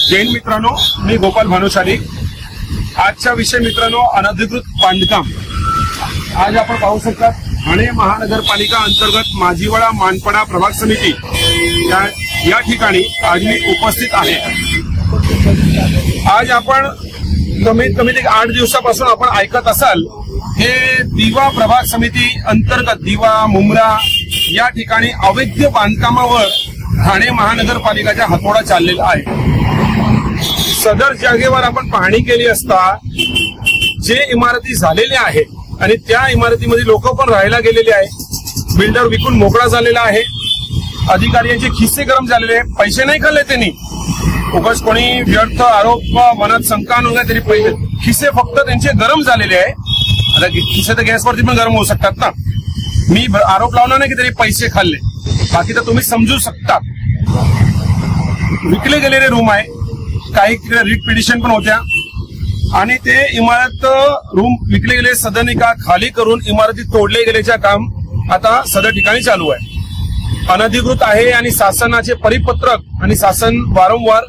जैन मित्रांनो, मी गोपाल भानुशाली। आजचा विषय मित्रांनो अनधिकृत बांधकाम। आज आपण पाहू शकता ठाणे महानगरपालिका अंतर्गत माझीवाडा मानपडा प्रभाग समिती या ठिकाणी आज मी उपस्थित आहे। आज आपण कमीत कमी 8 दिवसापासून आपण ऐकत असाल हे दिवा प्रभाग समिती अंतर्गत दिवा मुंब्रा या ठिकाणी अवैध बांधकामावर ठाणे महानगरपालिकेचा हातोडा चाललेला आहे। सदर जागेवर आपण पाहणी केली असता जे इमारती झालेल्या आहेत आणि त्या इमारतीमध्ये लोक पण राहायला गेलेले आहे। बिल्डर विकून मोकळा झालेला आहे। अधिकाऱ्यांचे खिस्से गरम झालेले आहे। पैसे नाही खाल्ले त्यांनी। उगाच कोणी व्यर्थ आरोप मनात शंका नव्हती तरी पैसे खिस्से फक्त त्यांचे गरम झालेले आहे। आता खिस्से तर गॅसवरती पण गरम होऊ शकतात ना। मी आरोप लावला नाही की त्यांनी पैसे खाल्ले, बाकी तर तुम्ही समजू शकता। विकले गेलेले रूम आहे, काही रिट पिटिशन पण होत्या आणि ते इमारत रूम विकले गेले सदनिका खाली करून इमारती तोडले गेल्याचे काम आता सदर ठिकाणी चालू आहे। अनधिकृत आहे आणि शासनाचे परिपत्रक आणि शासन वारंवार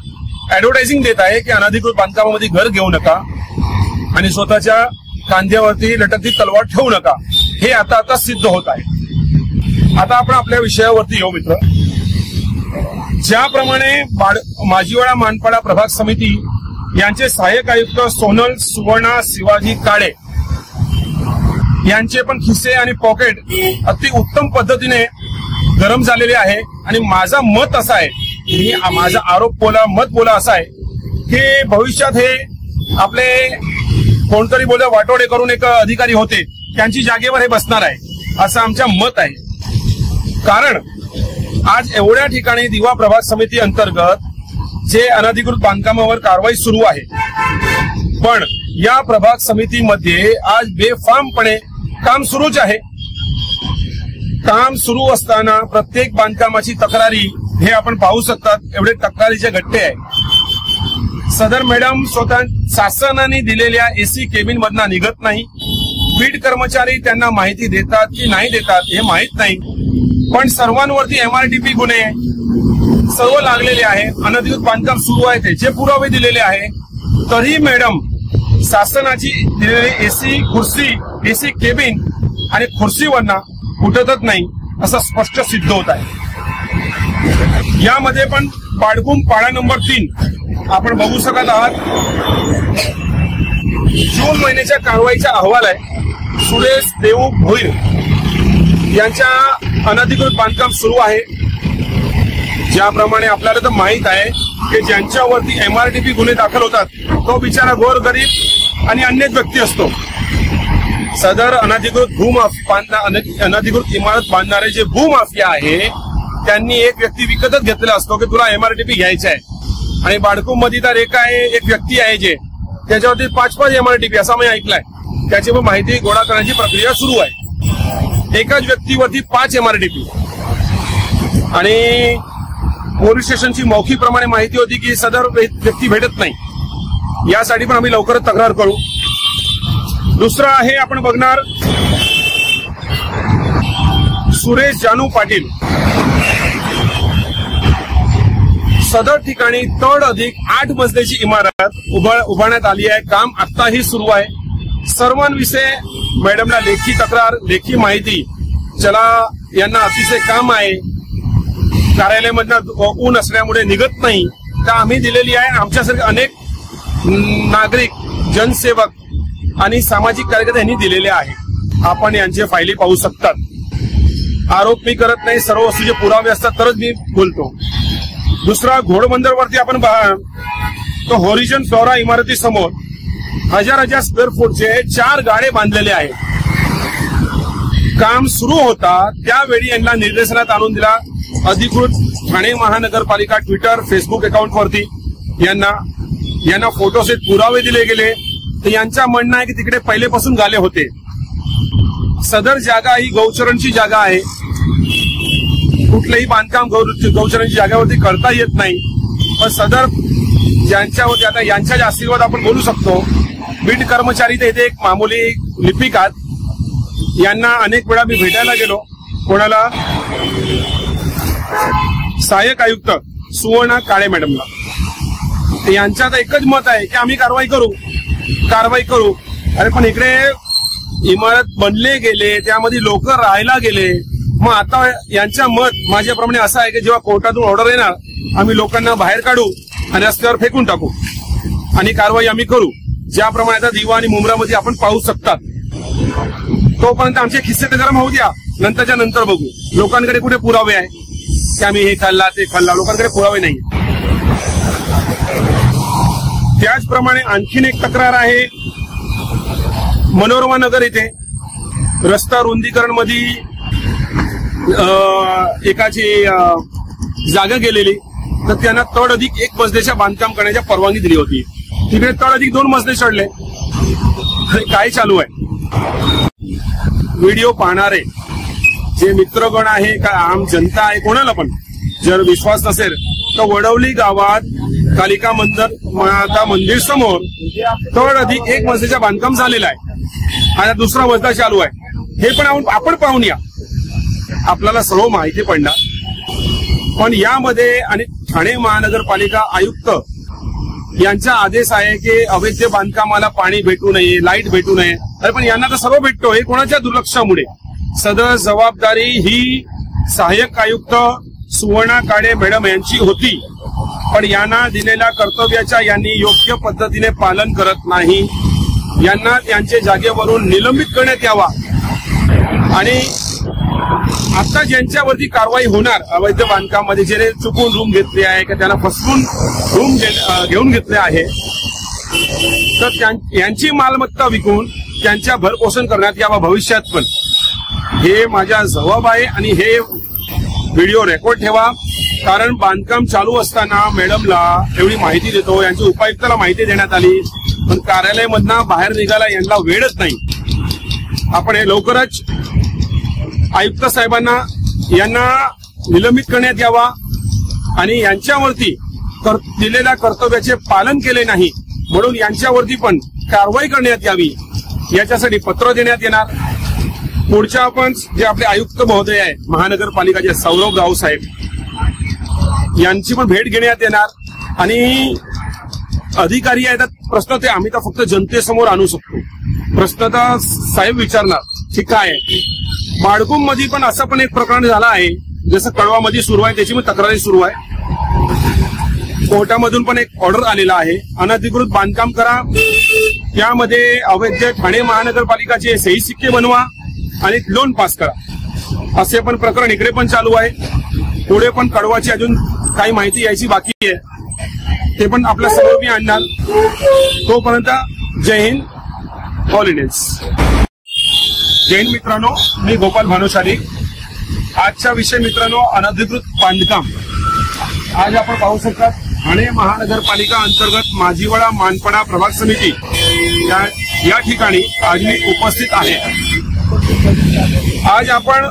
ऍडव्हर्टायझिंग देत आहे की अनधिकृत बांधकामामध्ये घर घेऊ नका आणि स्वतःच्या खांद्यावरती लटकती तलवार ठेवू नका। हे आता सिद्ध होत आहे। आता आपण आपल्या विषयावरती येऊ मित्र। ज्याप्रमाणे माझीवाडा मानपाडा प्रभाग समिती यांचे सहाय्यक आयुक्त सोनल सुवर्णा शिवाजी काळे यांचे पण खिस्से आणि पॉकेट अति उत्तम पद्धतीने गरम झालेले आहे। आणि माझा मत असा आहे, माझा मत बोला असा आहे की भविष्यात हे आपले कोणतरी वाटोडे करून एक अधिकारी होते त्यांची जागेवर हे बसणार आहे असं आमच्या मत आहे। कारण आज एवढ्या ठिकाणी दिवा प्रभाग समिती अंतर्गत जे अनधिकृत बांधकामावर कारवाई सुरू आहे, पण या प्रभाग समितीमध्ये आज बेफामपणे काम सुरूच आहे। काम सुरू असताना प्रत्येक बांधकामाची तक्रारी हे आपण पाहू शकतात, एवढे तक्रारीचे गट्टे आहे। सदर मॅडम स्वतः शासनाने दिलेल्या एसी केबिन मधनं निघत नाही। बीड कर्मचारी त्यांना माहिती देतात की नाही देतात हे माहित नाही, पण सर्वांवरती MRTP गुन्हे सर्व लागलेले आहे। अनधिकृत बांधकाम सुरू आहे त्याचे पुरावे दिलेले आहे, तरी मॅडम शासनाची दिलेली एसी केबिन आणि खुर्चीवरनं उठतच नाही असं स्पष्ट सिद्ध होत आहे। यामध्ये पण बाळकुम पाडा नंबर 3 आपण बघू शकत आहात। जून महिन्याच्या कारवाईचा अहवाल आहे। सुरेश देऊ भोईर यांच्या अनधिकृत बांधकाम सुरू आहे। ज्याप्रमाणे आपल्याला तर माहित आहे की ज्यांच्यावरती MRTP गुन्हे दाखल होतात तो बिचारा गोरगरीब आणि अन्य व्यक्ती असतो। सदर अनधिकृत अनधिकृत इमारत बांधणारे जे भूमाफिया आहे त्यांनी एक व्यक्ती विकतच घेतलेला असतो की तुला MRTP घ्यायचा आहे। आणि बाळकुम मध्ये तर एक व्यक्ती आहे जे त्याच्यावरती 5-5 MRTP असा मी ऐकलाय। त्याची पण माहिती गोळा करण्याची प्रक्रिया सुरू आहे। एकाच व्यक्तीवरती 5 MRTP आणि पोलीस स्टेशनची मौखिकप्रमाणे माहिती होती की सदर व्यक्ती भेटत नाही। यासाठी पण आम्ही लवकरच तक्रार करू। दुसरा आहे आपण बघणार सुरेश जानू पाटील। सदर ठिकाणी तड अधिक 8 मजल्याची इमारत उभारण्यात आली आहे। काम आत्ताही सुरू आहे। सर्वांविषयी मॅडमला लेखी तक्रार लेखी माहिती चला यांना अतिशय काम आहे, कार्यालयामधनं ऊन असल्यामुळे निघत नाही तर आम्ही दिलेली आहे। आमच्यासारखे अनेक नागरिक जनसेवक आणि सामाजिक कार्यकर्ते यांनी दिलेले आहे। आपण यांचे फायली पाहू शकतात। आरोप मी करत नाही, सर्व वस्तूचे पुरावे असतात तरच मी बोलतो। दुसरा घोडबंदरवरती आपण तो होरिझन फ्लोरा इमारती समोर 1000 स्क्वेअर फूटचे 4 गाडे बांधलेले आहेत। काम सुरू होता त्यावेळी यांना निर्देशनात आणून दिला। अधिकृत ठाणे महानगरपालिका ट्विटर फेसबुक अकाउंटवरती यांना फोटोसहित पुरावे दिले गेले। तर यांचं म्हणणं आहे की तिकडे पहिलेपासून गाले होते। सदर जागा ही गौचरणची जागा आहे। कुठलेही बांधकाम गौचरणची जागेवरती करता येत नाही, पण सदर ज्यांच्यावरती आता यांच्या आशीर्वाद आपण बोलू शकतो। बीड कर्मचारी ते इथे एक मामूली लिपिकात यांना अनेक वेळा मी भेटायला गेलो। कोणाला? सहाय्यक आयुक्त सुवर्णा काळे मॅडमला। यांच्यात एकच मत आहे की आम्ही कारवाई करू. अरे पण इकडे इमारत बनले गेले, त्यामध्ये लोक राहायला गेले. मग आता यांच्या मत माझ्याप्रमाणे असं आहे की जेव्हा कोर्टातून ऑर्डर येणार आम्ही लोकांना बाहेर काढू आणि रस्त्यावर फेकून टाकू आणि कारवाई आम्ही करू. ज्याप्रमाणे आता दिवा आणि मुंब्रामध्ये आपण पाहू शकतात. तोपर्यंत आमचे खिस्से तर गरम होऊ द्या, नंतरच्या नंतर बघू. लोकांकडे कुठे पुरावे आहे की आम्ही हे खाल्ला ते खाल्ला? लोकांकडे पुरावे नाही. त्याचप्रमाणे आणखीन एक तक्रार आहे मनोरमा नगर येथे रस्ता रुंदीकरण मध्ये एकाची जागा गेलेली, तर त्यांना तड अधिक 1 मजल्याच्या बांधकाम करण्याची परवानगी दिली होती. तिकडे तड अधिक 2 मजले चढले. काय चालू आहे? व्हिडिओ पाहणारे जे मित्रगण आहे का आम जनता आहे, कोणाला पण जर विश्वास नसेल तर वडवली गावात कालिका माता मंदिर समोर तड अधिक 1 मजल्याच्या बांधकाम झालेलं आहे आणि दुसरा मजला चालू आहे. हे पण आपण पाहून या, आपल्याला सर्व माहिती पडणार. पण यामध्ये आणि ठाणे महानगरपालिका आयुक्त यांचा आदेश आहे की अवैध बांधकामाला पाणी भेटू नये, लाईट भेटू नये. अरे पण यांना तर सर्व भेटतो. हे कोणाच्या दुर्लक्षामुळे? सदर जबाबदारी ही सहाय्यक आयुक्त सुवर्णा काळे मॅडम यांची होती, पण यांना दिलेल्या कर्तव्याच्या यांनी योग्य पद्धतीने पालन करत नाही. यांना त्यांच्या जागेवरून निलंबित करण्यात यावा आणि आता ज्यांच्यावरती कारवाई होणार अवैध बांधकामामध्ये जे चुकून रूम घेतली आहे की त्यांना फसवून रूम घेऊन घेतले आहे, तर यांची मालमत्ता विकून त्यांच्या भरपोषण करण्यात यावा भविष्यात पण. हे माझा जबाब आहे आणि हे व्हिडिओ रेकॉर्ड ठेवा. कारण बांधकाम चालू असताना मॅडमला एवढी माहिती देतो, यांची उपायुक्ताला माहिती देण्यात आली, पण कार्यालयामधनं बाहेर निघायला यांना वेळच नाही. आपण हे लवकरच आयुक्त साहेबांना यांना निलंबित करण्यात यावा आणि यांच्यावरती दिलेल्या कर्तव्याचे पालन केले नाही म्हणून यांच्यावरती पण कारवाई करण्यात यावी, याच्यासाठी पत्र देण्यात येणार. पुढच्या आपण जे आपले आयुक्त महोदय आहे महानगरपालिकाचे सौरभ राव साहेब, यांची पण भेट घेण्यात येणार आणि अधिकारी आहेत. प्रश्न ते आम्ही तर फक्त जनतेसमोर आणू शकतो. प्रश्न तर साहेब विचारणार की काय. बाळकुम मध्ये पण असं पण एक प्रकरण झालं आहे, जसं कळवामध्ये सुरू आहे त्याची पण तक्रारी सुरू आहे. कोर्टामधून पण एक ऑर्डर आलेला आहे, अनधिकृत बांधकाम करा, त्यामध्ये अवैध ठाणे महानगरपालिकाचे सही सिक्के बनवा आणि लोन पास करा, असे पण प्रकरण इकडे पण चालू आहे. पुढे पण कळवाची अजून काही माहिती यायची बाकी आहे, ते पण आपल्या समोर मी आणणार. तोपर्यंत जय हिंद, ऑल इंडियन्स. जय हिंद मित्रांनो, मी गोपाल भानुशाली. आजचा विषय मित्रांनो अनधिकृत बांधकाम. आज आपण पाहू शकता ठाणे महानगरपालिका अंतर्गत माझीवाडा मानपडा प्रभाग समिती या ठिकाणी आज मी उपस्थित आहे. आज आपण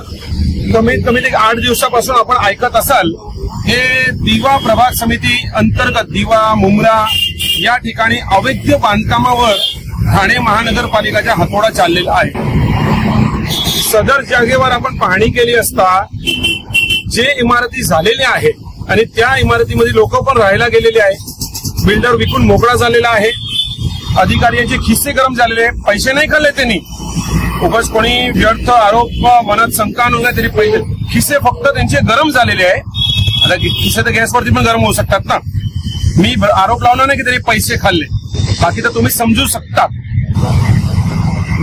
कमीत कमी 8 दिवसापासून आपण ऐकत असाल हे दिवा प्रभाग समिती अंतर्गत दिवा मुंब्रा या ठिकाणी अवैध बांधकामावर ठाणे महानगरपालिकाचा हातोडा चाललेला आहे. सदर जागेवर आपण पाहणी केली असता जे इमारती झालेल्या आहेत आणि त्या इमारतीमध्ये लोक पण राहायला गेलेले आहे, बिल्डर विकून मोकळा झालेला आहे, अधिकाऱ्यांचे खिस्से गरम झालेले आहे, पैसे नाही खाल्ले त्यांनी. उगाच कोणी व्यर्थ आरोप मनात शंका आणून तरी पैसे खिस्से फक्त त्यांचे गरम झालेले आहे. आता खिस्से तर गॅसवरती पण गरम होऊ शकतात ना. मी आरोप लावणार नाही की त्यांनी पैसे खाल्ले, बाकी तर तुम्ही समजू शकता.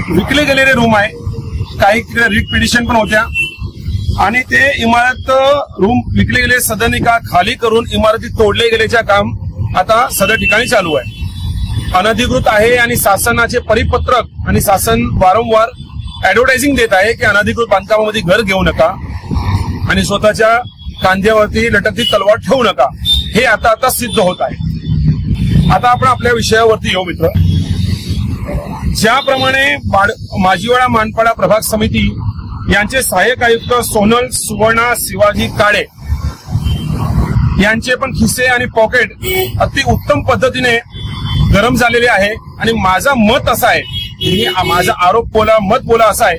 विकले गेलेले रूम आहे, काही रिट पिटिशन पण होत्या आणि ते इमारत रूम विकले गेले सदनिका खाली करून इमारती तोडले गेल्याचे काम आता सदर ठिकाणी चालू आहे. अनधिकृत आहे आणि शासनाचे परिपत्रक आणि शासन वारंवार ऍडव्हर्टायझिंग देत आहे की अनधिकृत बांधकामामध्ये घर घेऊ नका आणि स्वतःच्या खांद्यावरती लटकती तलवार ठेवू नका. हे आता सिद्ध होत आहे. आता आपण आपल्या विषयावरती येऊ मित्र. ज्याप्रमाणे माझीवाडा मानपाडा प्रभाग समिती यांचे सहाय्यक आयुक्त सोनल सुवर्णा शिवाजी काळे यांचे पण खिस्से आणि पॉकेट अति उत्तम पद्धतीने गरम झालेले आहे आणि माझा मत असा आहे, माझा मत बोला असा आहे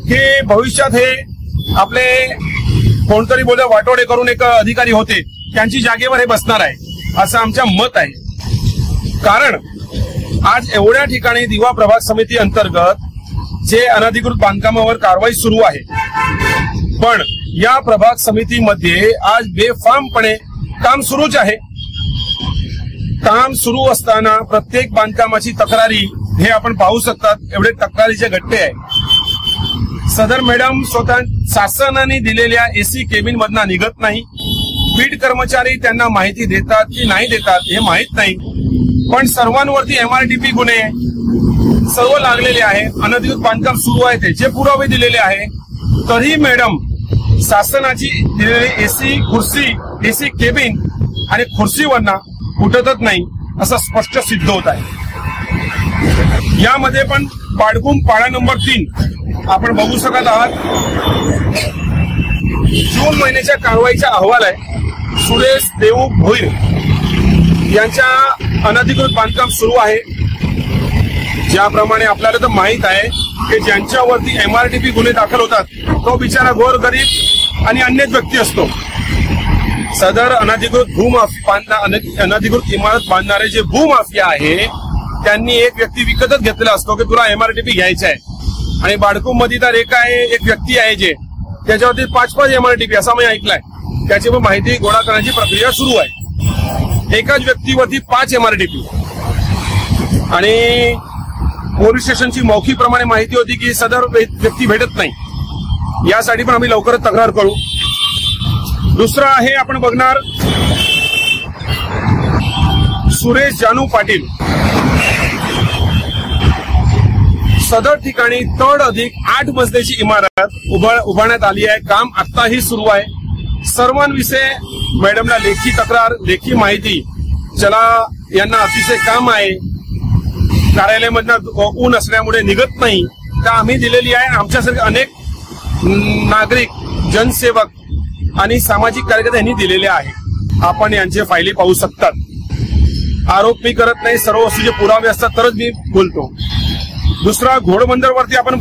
की भविष्यात हे आपले कोणतरी वाटोडे करून एक अधिकारी होते त्यांची जागेवर हे बसणार आहे असं आमचं मत आहे. कारण आज एवढ्या ठिकाणी दिवा प्रभाग समिती अंतर्गत जे अनधिकृत बांधकामावर कारवाई सुरू आहे, पण या प्रभाग समितीमध्ये आज बेफामपणे काम सुरूच आहे. काम सुरू असताना प्रत्येक बांधकामाची तक्रारी हे आपण पाहू शकतात, एवढे तक्रारीचे गट्टे आहे. सदर मॅडम स्वतः शासनाने दिलेल्या एसी केबिन मधनं निघत नाही. बीड कर्मचारी त्यांना माहिती देतात की नाही देतात हे माहित नाही, पण सर्वांवरती MRTP गुन्हे सर्व लागलेले आहे. अनधिकृत बांधकाम सुरू आहे त्याचे पुरावे दिलेले आहे, तरी मॅडम शासनाची दिलेली एसी खुर्ची, एसी केबिन आणि खुर्चीवरना उठतच नाही असं स्पष्ट सिद्ध होत आहे. यामध्ये पण बाडगुम पाडा नंबर 3 आपण बघू शकत आहात. जून महिन्याच्या कारवाईचा अहवाल आहे. सुरेश देऊ भोईर यांच्या अनधिकृत बांधकाम सुरू आहे. ज्याप्रमाणे आपल्याला तर माहित आहे की ज्यांच्यावरती MRTP गुन्हे दाखल होतात तो बिचारा गोरगरीब आणि अन्य व्यक्ती असतो. सदर अनधिकृत इमारत बांधणारे जे भूमाफिया आहे त्यांनी एक व्यक्ती विकतच घेतलेला असतो की तुला MRTP घ्यायचा आहे. आणि बाडकूम मध्ये तर एक व्यक्ती आहे जे त्याच्यावरती 5-5 MRTP असा मी ऐकलाय. त्याची पण माहिती गोळा करण्याची प्रक्रिया सुरू आहे. एकाच व्यक्तीवरती 5 MRTP. आणि पोलीस स्टेशनची मौखीप्रमाणे माहिती होती की सदर व्यक्ती भेटत नाही. यासाठी पण आम्ही लवकरच तक्रार करू. दुसरा आहे आपण बघणार सुरेश जानू पाटील. सदर ठिकाणी तड अधिक 8 मजल्याची इमारत उभारण्यात आली आहे. काम आत्ताही सुरू आहे. सर्वांविषयी मॅडमला लेखी तक्रार, लेखी माहिती. चला यांना अतिशय काम आहे, कार्यालयामधनं ऊन असल्यामुळे निघत नाही, तर आम्ही दिलेली आहे. आमच्यासारखे अनेक नागरिक, जनसेवक आणि सामाजिक कार्यकर्ते यांनी दिलेले आहे. आपण यांचे फायली पाहू शकतात. आरोप मी करत नाही, सर्व वस्तूचे पुरावे असतात तरच मी बोलतो. दुसरा घोडबंदरवरती आपण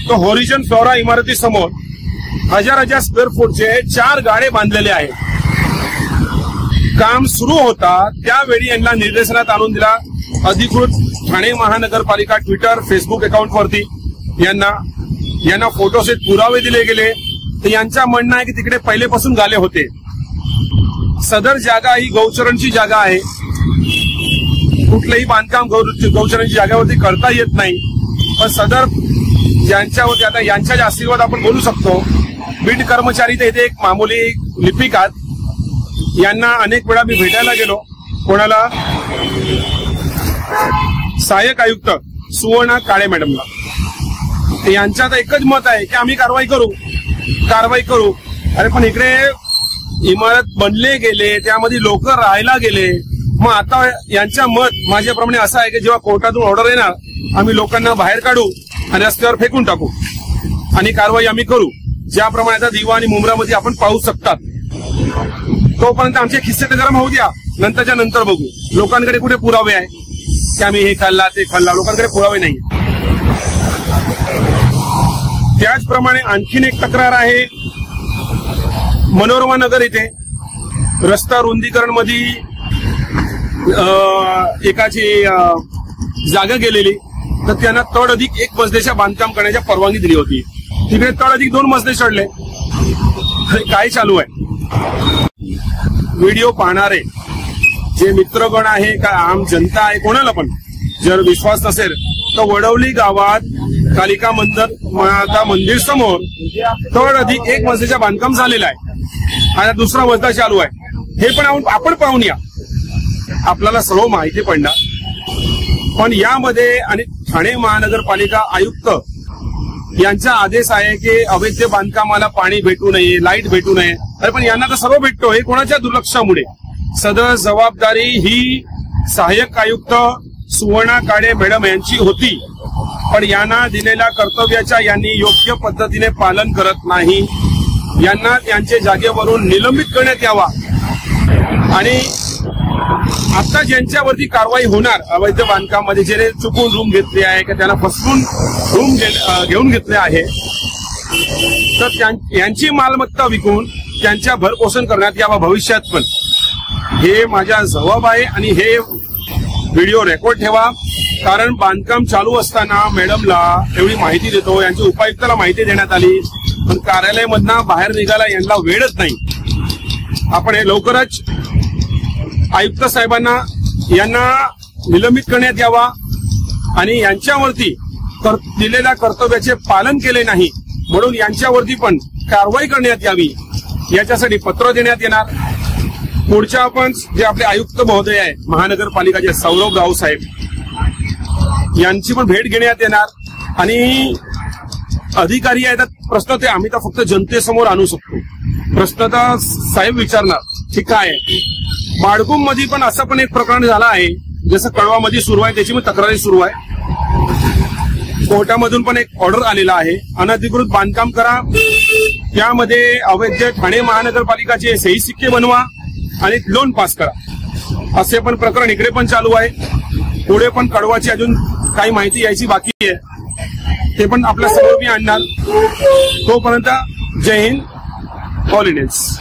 तो होरिझन फ्लोरा इमारती समोर 1000 स्क्वेअर फूटचे 4 गाडे बांधलेले आहेत. काम सुरू होता त्यावेळी यांना निर्देशनात आणून दिला. अधिकृत ठाणे महानगरपालिका ट्विटर, फेसबुक अकाउंटवरती यांना फोटोसहित पुरावे दिले गेले. तर यांचं म्हणणं आहे की तिकडे पहिलेपासून गाले होते. सदर जागा ही गौचरणची जागा आहे. कुठलंही बांधकाम गौचरणची जागेवरती करता येत नाही. पण सदर ज्यांच्यावरती आता यांच्या जास्तीवर आपण बोलू शकतो. बीड कर्मचारी तर इथे एक मामूली लिपिकात. यांना अनेक वेळा मी भेटायला गेलो. कोणाला? सहाय्यक आयुक्त सुवर्णा काळे मॅडमला. यांच्यात एकच मत आहे की आम्ही कारवाई करू. अरे पण इकडे इमारत बनले गेले, त्यामध्ये लोक राहायला गेले. मग आता यांच्या मत माझ्याप्रमाणे असं आहे की जेव्हा कोर्टातून ऑर्डर येणार आम्ही लोकांना बाहेर काढू आणि रस्त्यावर फेकून टाकू आणि कारवाई आम्ही करू. ज्याप्रमाणे आता दिवा आणि मुंब्रामध्ये आपण पाहू शकतात. तोपर्यंत आमचे खिस्से तर गरम होऊ द्या, नंतरच्या नंतर बघू. लोकांकडे कुठे पुरावे आहे की आम्ही हे खाल्ला ते खाल्ला? लोकांकडे पुरावे नाही. त्याचप्रमाणे आणखीन एक तक्रार आहे. मनोरमा नगर इथे रस्ता रुंदीकरण मध्ये एकाची जागा गेलेली, तर त्यांना तड अधिक 1 मजल्याच्या बांधकाम करण्याची परवानगी दिली होती. तिकडे तड अधिक 2 मजले चढले. काय चालू आहे? व्हिडिओ पाहणारे जे मित्रगण आहे का आम जनता आहे, कोणाला पण जर विश्वास नसेल तर वडवली गावात कालिका माता मंदिर समोर तड अधिक 1 मजल्याच्या बांधकाम झालेलं आहे. आणि 2रा मजला चालू आहे. हे पण आपण पाहून या, आपल्याला सर्व माहिती पडणार. पण यामध्ये आणि ठाणे महानगरपालिका आयुक्त यांचा आदेश आहे की अवैध बांधकामाला पाणी भेटू नये, लाईट भेटू नये. अरे पण यांना तर सर्व भेटतो. हे कोणाच्या दुर्लक्षामुळे? सदर जबाबदारी ही सहाय्यक आयुक्त सुवर्णा काळे मॅडम यांची होती, पण यांना दिलेल्या कर्तव्याच्या यांनी योग्य पद्धतीने पालन करत नाही. यांना त्यांच्या जागेवरून निलंबित करण्यात यावा. आणि आता ज्यांच्यावरती कारवाई होणार अवैध बांधकामामध्ये, जे चुकून रूम घेतली आहे की त्यांना फसवून रूम घेऊन घेतले आहे, तर यांची मालमत्ता विकून त्यांच्या भरपोषण करण्यात यावा भविष्यात पण. हे माझा जबाब आहे आणि हे व्हिडिओ रेकॉर्ड ठेवा, कारण बांधकाम चालू असताना मॅडमला एवढी माहिती देतो, यांची उपायुक्ताला माहिती देण्यात आली, पण कार्यालयामधनं बाहेर निघायला यांना वेळच नाही। आपण हे लवकरच आयुक्त साहेबांना यांना निलंबित करण्यात यावा आणि यांच्यावरती दिलेल्या कर्तव्याचे पालन केले नाही म्हणून यांच्यावरती पण कारवाई करण्यात यावी, याच्यासाठी पत्र देण्यात येणार। पुढच्या आपण जे आपले आयुक्त महोदय आहे महानगरपालिकाचे सौरभ राव साहेब यांची पण भेट घेण्यात येणार आणि अधिकारी आहेत प्रश्न ते आम्ही तर फक्त जनतेसमोर आणू शकतो, प्रश्न तर साहेब विचारणार की काय आहे। बाळकुम मध्ये पण असं पण एक प्रकरण झालं आहे, जसं कळवामध्ये सुरू आहे त्याची पण तक्रारी सुरू आहे, कोर्टामधून पण एक ऑर्डर आलेला आहे अनधिकृत बांधकाम करा, त्यामध्ये अवैध ठाणे महानगरपालिकाचे सही सिक्के बनवा आणि लोन पास करा, असे पण प्रकरण इकडे पण चालू आहे। पुढे पण कळवाची अजून काही माहिती यायची बाकी आहे, ते पण आपल्या समोर मी आणणार। तोपर्यंत जय हिंद, ऑल इंडियन्स।